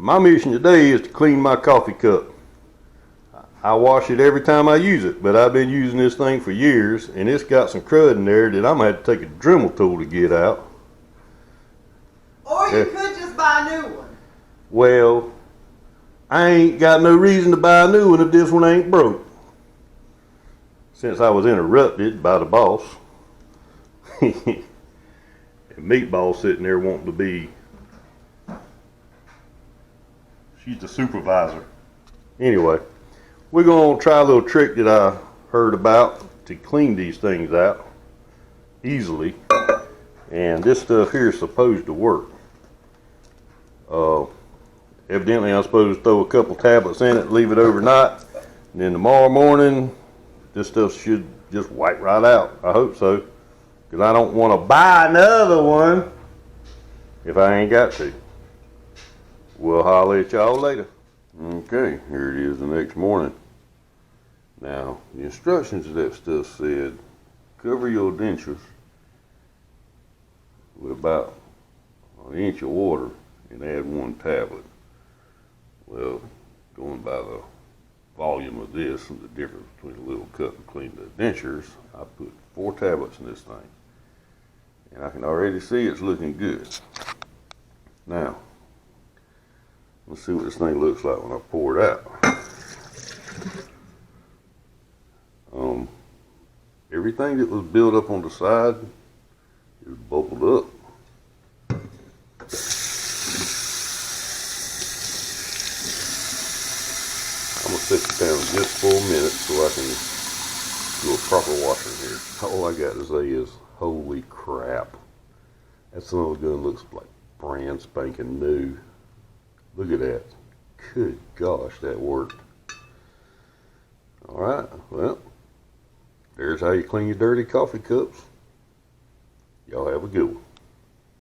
My mission today is to clean my coffee cup. I wash it every time I use it, but I've been using this thing for years, and it's got some crud in there that I'm going to have to take a Dremel tool to get out. Or you could just buy a new one. Well, I ain't got no reason to buy a new one if this one ain't broke. Since I was interrupted by the boss. And Meatball sitting there wanting to be... She's the supervisor. Anyway, we're going to try a little trick that I heard about to clean these things out easily. And this stuff here is supposed to work. Evidently I'm supposed to throw a couple tablets in it, leave it overnight, and then tomorrow morning this stuff should just wipe right out. I hope so, because I don't want to buy another one if I ain't got to. We'll holler at y'all later. Okay, here it is the next morning. Now, the instructions of that stuff said, cover your dentures with about an inch of water and add 1 tablet. Well, going by the volume of this and the difference between a little cup and clean the dentures, I put 4 tablets in this thing. And I can already see it's looking good. Now, let's see what this thing looks like when I pour it out. Everything that was built up on the side is bubbled up. I'm gonna set it down just for a minute so I can do a proper washing here. All I got to say is, holy crap. That son of a gun looks like brand spanking new. Look at that. Good gosh, that worked. Alright, well, there's how you clean your dirty coffee cups. Y'all have a good one.